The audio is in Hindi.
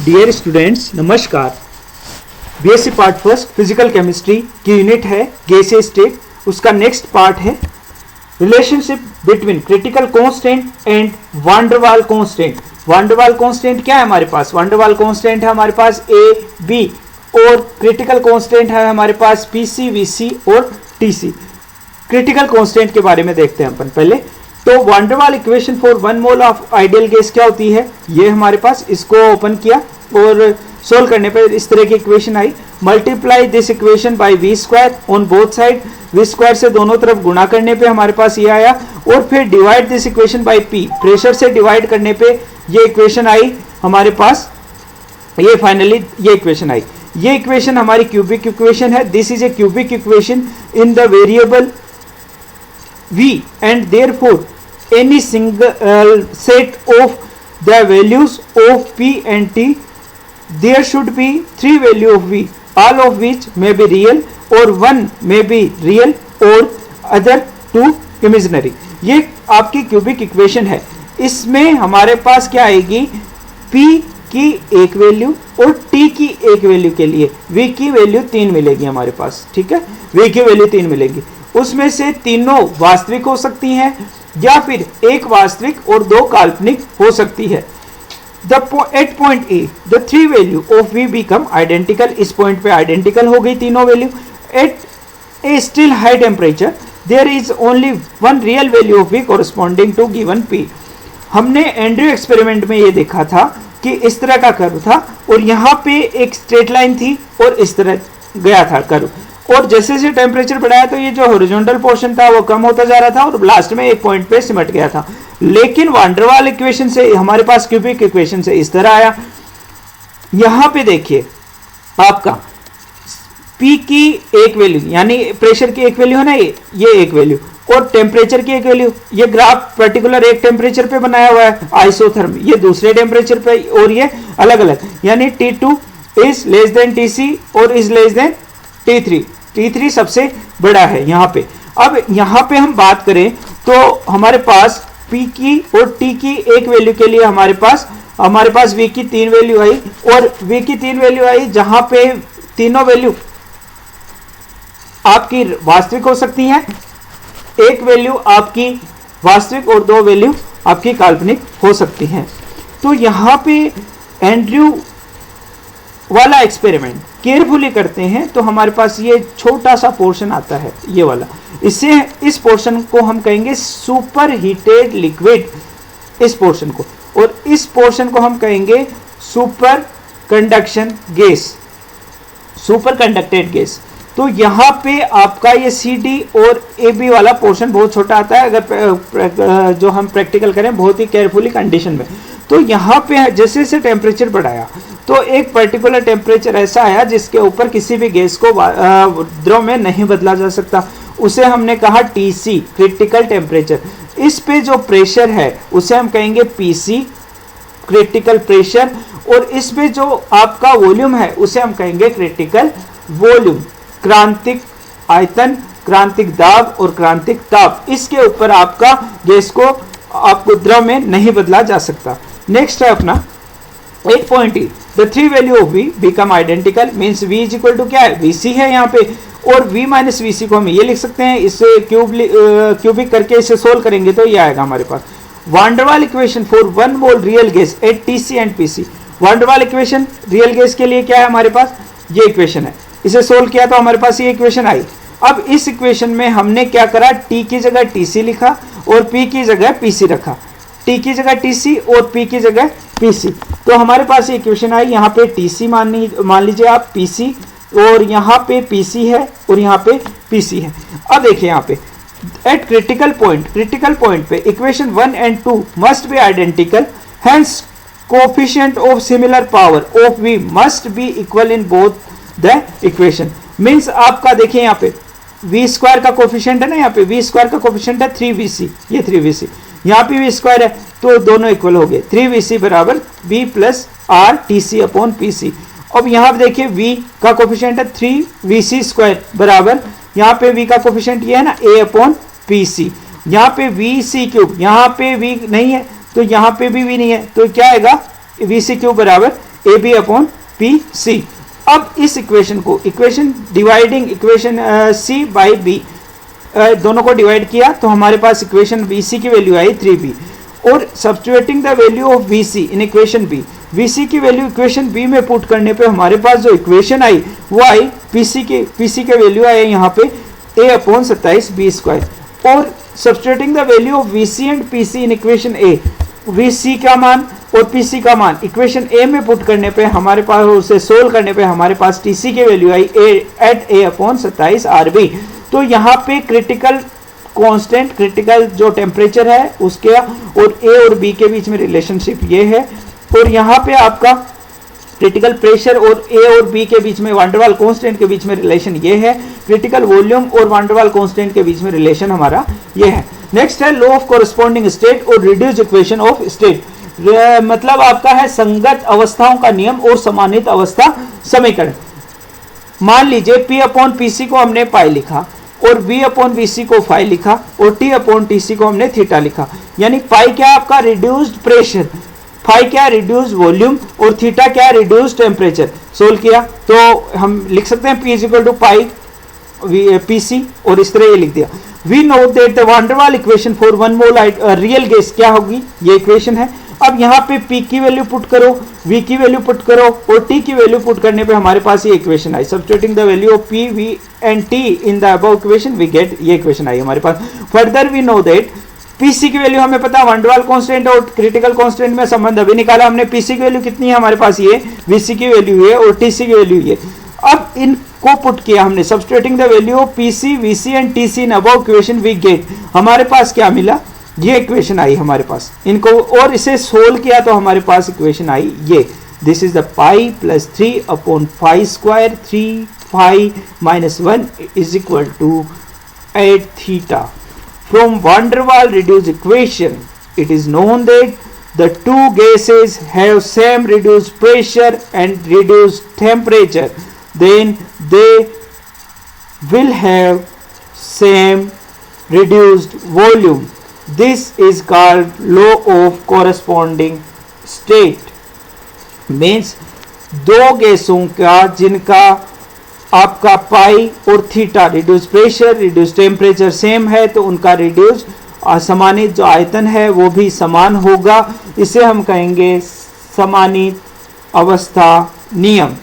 डियर स्टूडेंट्स नमस्कार। BSc part first physical chemistry की यूनिट है गैसीय स्टेट, उसका नेक्स्ट पार्ट है relationship between critical constant and one der Waals constant. One der Waals constant क्या है हमारे पास? वान डेर वाल कांस्टेंट है हमारे पास ए बी, और क्रिटिकल कांस्टेंट है हमारे पास पी सी वी सी और टी सी। क्रिटिकल कांस्टेंट के बारे में देखते हैं अपन पहले। तो van der Waals equation for one mole of ideal gas क्या होती है? ये हमारे पास, इसको ओपन किया और सोल्व करने पर इस तरह की इक्वेशन आई। Multiply this equation by V square on both side, V square से दोनों तरफ गुणा करने पे हमारे पास ये आया, और फिर divide this equation by P, pressure से डिवाइड करने पे ये इक्वेशन आई हमारे पास। ये फाइनली ये इक्वेशन आई। ये इक्वेशन हमारी क्यूबिक इक्वेशन है। This is a cubic equation in the variable v, and therefore any single set of the values of p and t, there should be three value of v, all of which may be real or one may be real or other two imaginary। ये आपकी क्यूबिक इक्वेशन है। इसमें हमारे पास क्या आएगी? p की एक वैल्यू और t की एक वैल्यू के लिए v की वैल्यू 3 मिलेगी हमारे पास। ठीक है, v की वैल्यू 3 मिलेगी। उसमें से तीनों वास्तविक हो सकती हैं या फिर एक वास्तविक और दो काल्पनिक हो सकती है। At point A the three value of V become identical. इस पॉइंट पे आइडेंटिकल हो गई तीनों value. At a still high temperature there is only one real value of V corresponding to given P. हमने एंड्रयू एक्सपेरिमेंट में ये देखा था कि इस तरह का कर्व था और यहाँ पे एक स्ट्रेट लाइन थी और इस तरह गया था कर्व, और जैसे जैसे टेम्परेचर बढ़ाया तो ये जो हॉरिजॉन्टल पोर्शन था वो कम होता जा रहा था और लास्ट में एक पॉइंट पे सिमट गया था। लेकिन वान डेर वाल इक्वेशन से हमारे पास क्यूबिक इक्वेशन से इस तरह आया। यहां पे देखिए आपका P की एक वैल्यू, यानी प्रेशर की एक वैल्यू है ना, ये एक वैल्यू, और टेम्परेचर की एक वैल्यू। ये ग्राफ पर्टिकुलर एक टेम्परेचर पे बनाया हुआ है आइसोथर्म, ये दूसरे टेम्परेचर पे, और ये अलग अलग, यानी T2 is less than TC और is less than T3। T3 सबसे बड़ा है यहाँ पे। अब यहाँ पे हम बात करें तो हमारे पास P की और T की एक वैल्यू के लिए हमारे पास V की 3 वैल्यू आई, और V की 3 वैल्यू आई जहां पे तीनों वैल्यू आपकी वास्तविक हो सकती हैं, एक वैल्यू आपकी वास्तविक और दो वैल्यू आपकी काल्पनिक हो सकती हैं। तो यहाँ पे एंड्रयू वाला एक्सपेरिमेंट केयरफुली करते हैं तो हमारे पास ये छोटा सा पोर्शन आता है, ये वाला। इस पोर्शन को हम कहेंगे सुपर हीटेड लिक्विड, इस पोर्शन को, और इस पोर्शन को हम कहेंगे super conduction gas, super conducted gas. तो यहाँ पे आपका ये CD और AB वाला पोर्शन बहुत छोटा आता है अगर जो हम प्रैक्टिकल करें बहुत ही केयरफुली कंडीशन में। तो यहाँ पे जैसे जैसे टेम्परेचर बढ़ाया तो एक पर्टिकुलर टेम्परेचर ऐसा आया जिसके ऊपर किसी भी गैस को द्रव में नहीं बदला जा सकता, उसे हमने कहा TC, क्रिटिकल टेम्परेचर। इस पे जो प्रेशर है उसे हम कहेंगे PC, क्रिटिकल प्रेशर, और इस पे जो आपका वॉल्यूम है उसे हम कहेंगे क्रिटिकल वॉल्यूम, क्रांतिक आयतन, क्रांतिक दाब और क्रांतिक ताप। इसके ऊपर आपका गैस को आपको द्रव में नहीं बदला जा सकता। नेक्स्ट है अपना 8.E the three value of V become identical, means V is equal to क्या है? VC है यहाँ पे, और V माइनस VC को हम ये लिख सकते हैं। इसे क्यूबिक करके इसे सोल्व करेंगे तो ये आएगा हमारे पास van der Waals equation for one mole real gas at TC and PC। Van der Waals equation real gas के लिए क्या है हमारे पास? ये इक्वेशन है। इसे सोल्व किया तो हमारे पास ये इक्वेशन आई। अब इस इक्वेशन में हमने क्या करा? T की जगह TC लिखा और P की जगह PC रखा। T की जगह TC और P की जगह PC। तो हमारे पास ये इक्वेशन आई। यहाँ पे TC मान लीजिए आप, PC, और यहाँ पे PC है और यहाँ पे PC है। अब देखिए यहाँ पे एट क्रिटिकल पॉइंट पे equation 1 and 2 must be identical, hence coefficient of similar power of V must be equal in both the equation. Means आपका देखिए यहाँ पे V स्क्वायर का कोफिशिएंट है ना, यहाँ पे V स्क्वायर का कोफिशिएंट है 3VC, ये 3VC, यहाँ पे V स्क्वायर है तो दोनों इक्वल हो गए। 3VC बराबर V plus R TC upon PC। अब यहाँ पे देखिए V का कोफिशिएंट है 3VC स्क्वायर बराबर, यहाँ पे V का कोफिशिएंट ये है ना A अपॉन PC। यहाँ पे VC क्यूब, यहाँ पे V नहीं है तो यहाँ पे भी V नहीं है, तो क्या आएगा? VC क्यूब बराबर AB अपॉन PC। अब इस इक्वेशन को equation dividing equation C by B दोनों को डिवाइड किया तो हमारे पास इक्वेशन BC की वैल्यू आई 3B, और substituting the value of BC in equation B, BC की वैल्यू इक्वेशन B में पुट करने पे हमारे पास जो इक्वेशन आई वो आई PC के वैल्यू आए यहाँ पे A अपॉन 27 B स्क्वायर, और substituting the value of VC and PC in equation A, VC का मान और PC का मान इक्वेशन A में पुट करने पे हमारे पास, उसे सोल्व करने पे हमारे पास TC की value I A upon 27 RB। तो यहाँ पे क्रिटिकल कांस्टेंट, क्रिटिकल जो टेम्परेचर है उसके और A और B के बीच में रिलेशनशिप ये है, और यहाँ पे आपका क्रिटिकल प्रेशर और A और B के बीच में वान डेर वाल कांस्टेंट के बीच में रिलेशन ये है, क्रिटिकल वॉल्यूम और वान डेर वाल कांस्टेंट के बीच में रिलेशन हमारा ये है। नेक्स्ट है लॉ ऑफ कोरस्पॉन्डिंग स्टेट और रिड्यूस्ड इक्वेशन ऑफ स्टेट, मतलब आपका है संगत अवस्थाओं का नियम और समानित अवस्था समीकरण। मान लीजिए P अपॉन PC को हमने पाई लिखा और V अपॉन VC को फाई लिखा और T अपॉन TC को हमने थीटा लिखा, यानी पाई क्या आपका रिड्यूस्ड प्रेशर, फाई क्या रिड्यूस्ड वॉल्यूम और थीटा क्या रिड्यूस्ड टेम्परेचर। सोल्व किया तो हम लिख सकते हैं P is equal to pi PC और इस तरह ये लिख दिया। We know that the van der Waals equation for one mole real gas क्या होगी, ये इक्वेशन है। अब यहाँ पे P की वैल्यू पुट करो, V की वैल्यू पुट करो और T की वैल्यू पुट करने पे हमारे पास ये इक्वेशन आई। Substituting the value of P, V and T in the above equation we get, ये इक्वेशन आई हमारे पास। Further we know that PC की वैल्यू हमें पता है वान डेर वाल कांस्टेंट और क्रिटिकल कांस्टेंट में संबंध अभी निकाला हमने। PC की वैल्यू कितनी है हमारे पास ये, VC की वैल्यू ये और TC की वैल्यू ये। अब इनको पुट किया हमने, substituting the value of PC, VC and TC in above equation we get, हमारे पास क्या मिला, ये इक्वेशन आई हमारे पास। इनको और इसे सोल्व किया तो हमारे पास इक्वेशन आई ये, this is the pi plus 3 upon phi square 3 phi minus 1 is equal to 8 theta. From van der Waal reduced equation, it is known that the two gases have same reduced pressure and reduced temperature, then they will have same reduced volume. This is called law of corresponding state. Means दो गैसों का जिनका आपका पाई और theta reduce pressure reduce temperature same है तो उनका रिड्यूस समानित जो आयतन है वो भी समान होगा, इसे हम कहेंगे समानित अवस्था नियम।